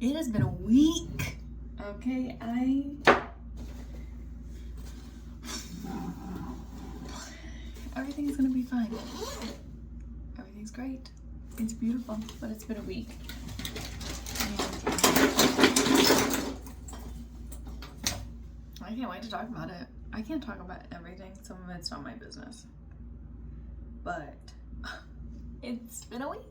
It has been a week. Okay, everything's gonna be fine. Everything's great. It's beautiful, but it's been a week. I can't wait to talk about it. I can't talk about everything. Some of it's not my business. But it's been a week.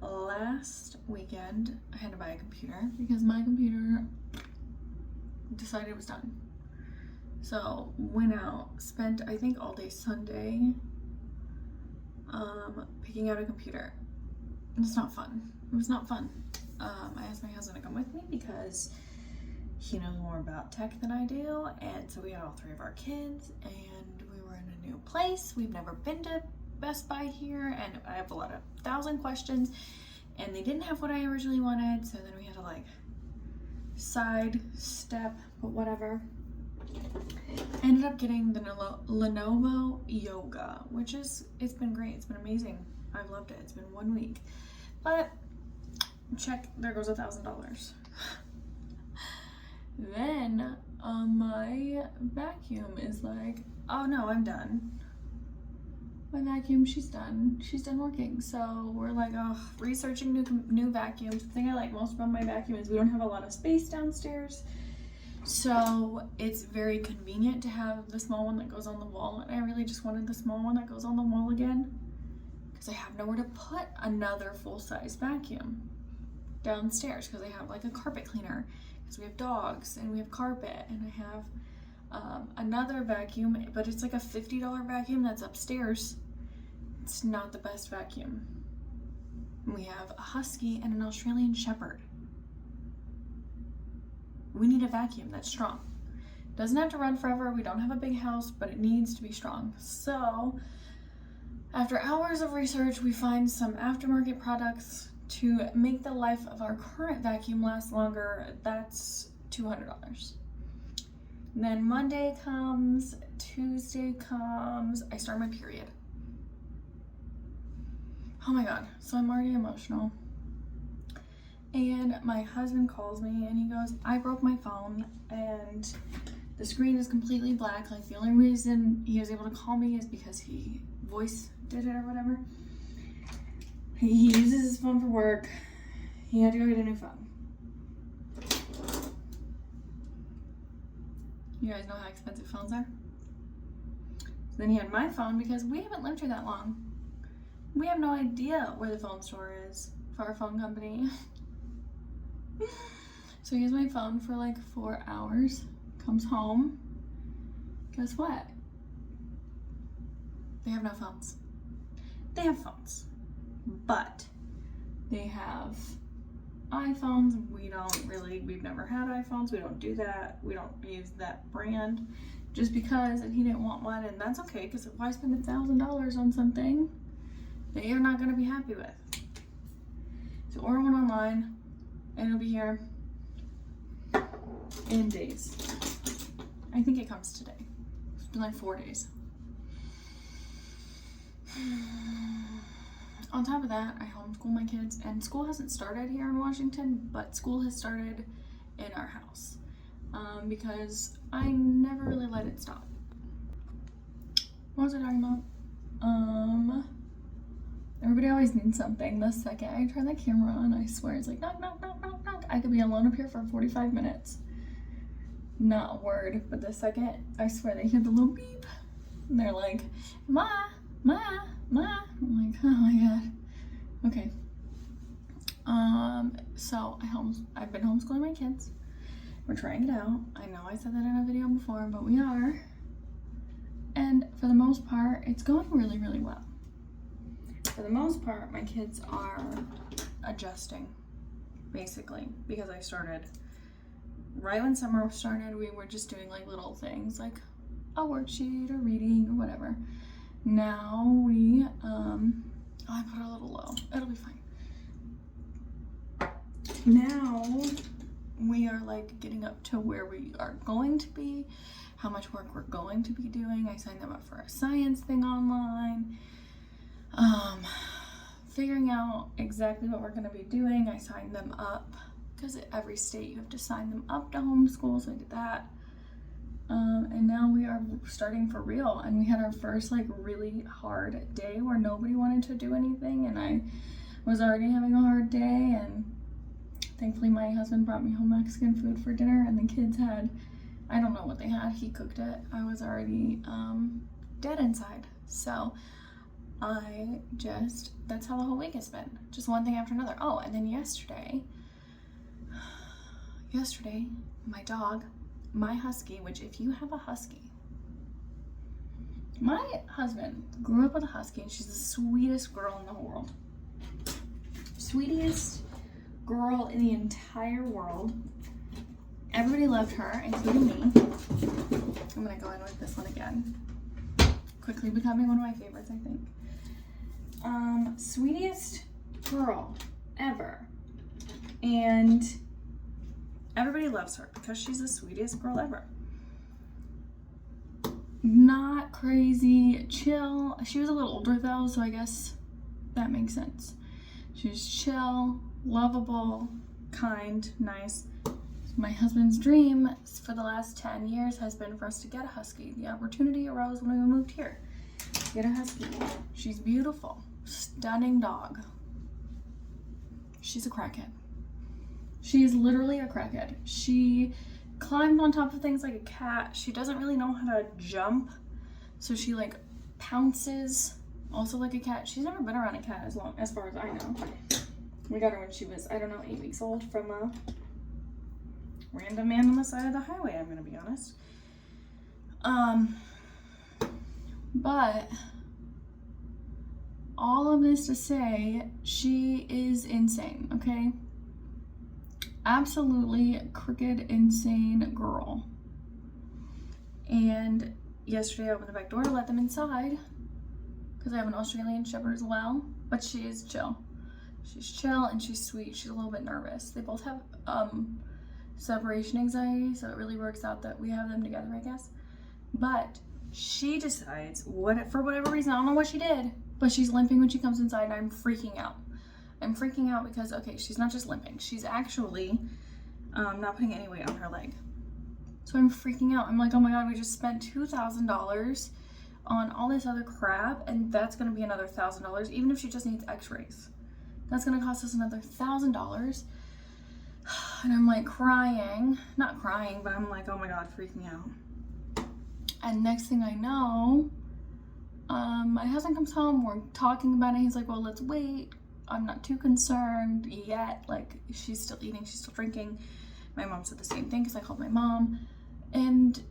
Last weekend I had to buy a computer because my computer decided it was done. So went out, spent I think all day Sunday picking out a computer. It's not fun. It was not fun. I asked my husband to come with me because he knows more about tech than I do, and so we had all three of our kids, and we were in a new place. We've never been to Best Buy here, and I have a lot of 1,000 questions, and they didn't have what I originally wanted, so then we had to like sidestep, but whatever. I ended up getting the Lenovo Yoga, which it's been great. It's been amazing. I've loved it. It's been 1 week, but check, there goes $1,000. Then my vacuum is like, oh no, I'm done. My vacuum, she's done working. So we're like, oh, researching new vacuums. The thing I like most about my vacuum is we don't have a lot of space downstairs, so it's very convenient to have the small one that goes on the wall, and I really just wanted the small one that goes on the wall again because I have nowhere to put another full-size vacuum downstairs because I have like a carpet cleaner because we have dogs and we have carpet, and I have another vacuum, but it's like a $50 vacuum that's upstairs. It's not the best vacuum. We have a husky and an Australian shepherd. We need a vacuum that's strong. Doesn't have to run forever. We don't have a big house, but it needs to be strong. So after hours of research, we find some aftermarket products to make the life of our current vacuum last longer. That's $200. Then Monday comes, Tuesday comes, I start my period. Oh my God, so I'm already emotional. And my husband calls me and he goes, I broke my phone and the screen is completely black. Like the only reason he was able to call me is because he voice did it or whatever. He uses his phone for work. He had to go get a new phone. You guys know how expensive phones are? So then he had my phone because we haven't lived here that long. We have no idea where the phone store is for our phone company. So he has my phone for like 4 hours, comes home. Guess what? They have no phones. They have phones, but they have iPhones. We've never had iPhones. We don't do that. We don't use that brand just because, and he didn't want one, and that's okay, because why spend $1,000 on something that you're not going to be happy with? So order one online, and it'll be here in days. I think it comes today. It's been like 4 days. On top of that, I homeschool my kids, and school hasn't started here in Washington, but school has started in our house because I never really let it stop. What was I talking about? Everybody always needs something. The second I turn the camera on, I swear it's like knock, knock, knock, knock, knock. I could be alone up here for 45 minutes. Not a word, but the second, I swear they hear the little beep, and they're like, Ma, Ma, Ma. I'm like, oh my God. Okay. So I've been homeschooling my kids. We're trying it out. I know I said that in a video before, but we are. And for the most part, it's going really, really well. For the most part, my kids are adjusting, basically, because I started right when summer started. We were just doing like little things like a worksheet or reading or whatever. Now we I put it a little low, it'll be fine. Now we are like getting up to where we are going to be, how much work we're going to be doing. I signed them up for a science thing online, figuring out exactly what we're going to be doing. I signed them up because at every state you have to sign them up to homeschool, so I did that. And now we are starting for real, and we had our first like really hard day where nobody wanted to do anything, and I was already having a hard day, and thankfully my husband brought me home Mexican food for dinner, and the kids had, I don't know what they had, he cooked it. I was already dead inside, so that's how the whole week has been, just one thing after another. Oh, and then yesterday my dog, my husky, which if you have a husky, my husband grew up with a husky, and she's the sweetest girl in the whole world. Sweetest girl in the entire world. Everybody loved her, including me. I'm gonna go in with this one again. Quickly becoming one of my favorites, I think. Sweetest girl ever. And everybody loves her because she's the sweetest girl ever. Not crazy, chill. She was a little older though, so I guess that makes sense. She's chill, lovable, kind, nice. My husband's dream for the last 10 years has been for us to get a husky. The opportunity arose when we moved here. Get a husky. She's beautiful, stunning dog. She's a crackhead. She is literally a crackhead. She climbed on top of things like a cat. She doesn't really know how to jump, so she like pounces also like a cat. She's never been around a cat as far as I know. We got her when she was, I don't know, 8 weeks old from a random man on the side of the highway, I'm gonna be honest. But all of this to say, she is insane, okay? Absolutely crooked, insane girl. And yesterday I opened the back door to let them inside because I have an Australian Shepherd as well, but she is chill. She's chill and she's sweet. She's a little bit nervous. They both have separation anxiety, so it really works out that we have them together, I guess. But she decides, for whatever reason, I don't know what she did, but she's limping when she comes inside, and I'm freaking out. I'm freaking out because, okay, she's not just limping. She's actually not putting any weight on her leg. So I'm freaking out. I'm like, oh my God, we just spent $2,000 on all this other crap, and that's going to be another $1,000, even if she just needs x-rays. That's going to cost us another $1,000. And I'm like crying. Not crying, but I'm like, oh my God, freaking out. And next thing I know, my husband comes home. We're talking about it. He's like, well, let's wait. I'm not too concerned yet. Like, she's still eating, she's still drinking. My mom said the same thing because I called my mom. And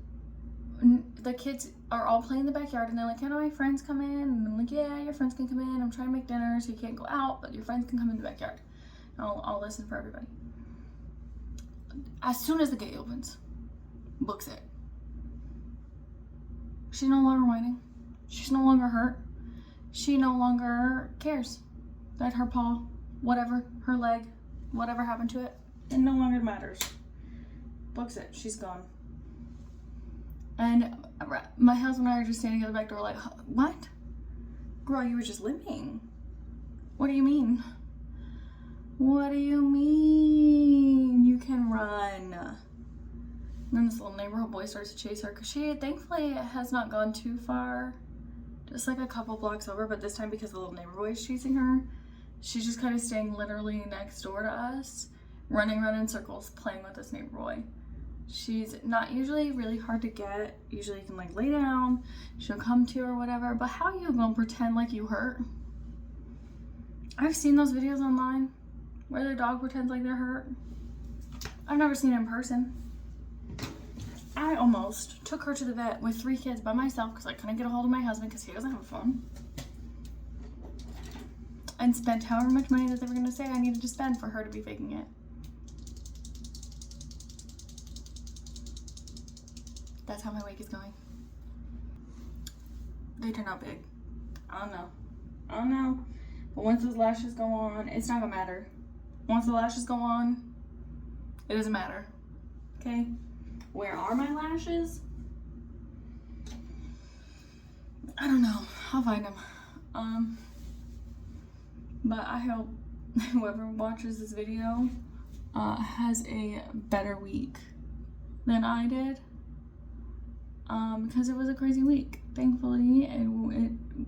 the kids are all playing in the backyard, and they're like, can my friends come in? And I'm like, yeah, your friends can come in. I'm trying to make dinner, so you can't go out, but your friends can come in the backyard. I'll listen for everybody. As soon as the gate opens, books it. She's no longer whining. She's no longer hurt. She no longer cares that her paw, whatever, her leg, whatever happened to it, it no longer matters. Books it. She's gone. And my husband and I are just standing at the back door like, what? Girl, you were just limping. What do you mean? What do you mean you can run? And then this little neighborhood boy starts to chase her because she thankfully has not gone too far. Just like a couple blocks over, but this time because the little neighbor boy is chasing her, she's just kind of staying literally next door to us, running around in circles, playing with this neighbor boy. She's not usually really hard to get. Usually you can like lay down, she'll come to or whatever, but how you gonna pretend like you hurt? I've seen those videos online where their dog pretends like they're hurt. I've never seen it in person. I almost took her to the vet with 3 kids by myself because I couldn't get a hold of my husband because he doesn't have a phone. And spent however much money that they were going to say I needed to spend for her to be faking it. That's how my week is going. They turn out big. I don't know. But once those lashes go on, it's not going to matter. Once the lashes go on, it doesn't matter. Okay? Where are my lashes? I don't know. I'll find them. But I hope whoever watches this video has a better week than I did. Because it was a crazy week. Thankfully,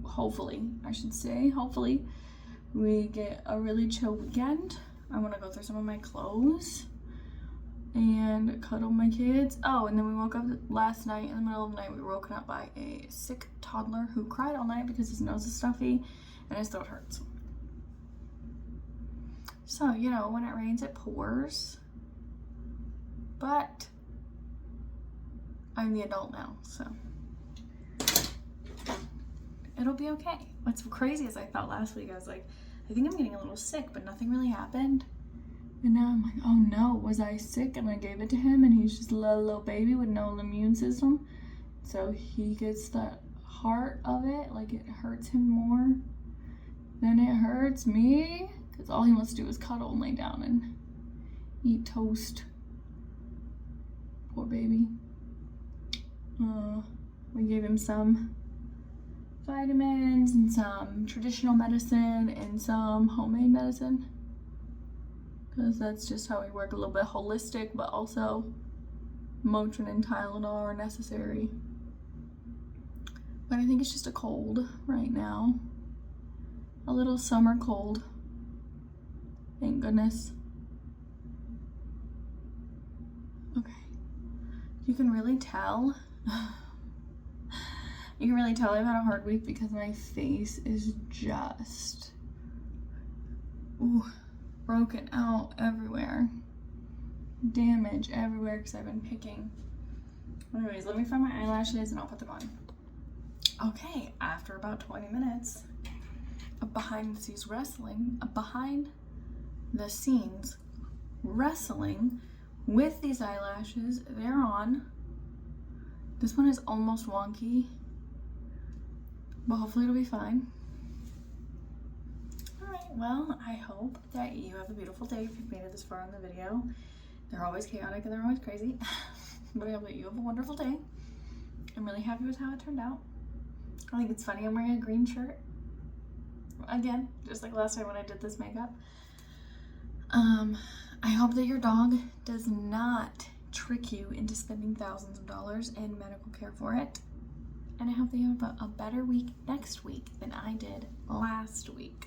hopefully, I should say, hopefully, we get a really chill weekend. I want to go through some of my clothes and cuddle my kids. Oh, and then we woke up last night in the middle of the night. We were woken up by a sick toddler who cried all night because his nose is stuffy and his throat hurts. So, you know, when it rains, it pours. But I'm the adult now, so it'll be okay. What's crazy is I thought last week, I was like, I think I'm getting a little sick, but nothing really happened. And now I'm like, oh no, was I sick? And I gave it to him, and he's just a little baby with no immune system. So he gets the heart of it, like it hurts him more than it hurts me. Because all he wants to do is cuddle and lay down and eat toast. Poor baby. We gave him some vitamins and some traditional medicine and some homemade medicine. Because that's just how we work, a little bit holistic, but also Motrin and Tylenol are necessary. But I think it's just a cold right now. A little summer cold. Thank goodness. Okay. You can really tell. You can really tell I've had a hard week because my face is just broken out everywhere. Damage everywhere because I've been picking. Anyways, let me find my eyelashes and I'll put them on. Okay, after about 20 minutes of behind the scenes wrestling with these eyelashes, they're on. This one is almost wonky, but hopefully it'll be fine. Alright, well, I hope that you have a beautiful day if you've made it this far in the video. They're always chaotic and they're always crazy, but I hope that you have a wonderful day. I'm really happy with how it turned out. I think it's funny I'm wearing a green shirt. Again, just like last time when I did this makeup. I hope that your dog does not trick you into spending thousands of dollars in medical care for it. And I hope that you have a better week next week than I did last week.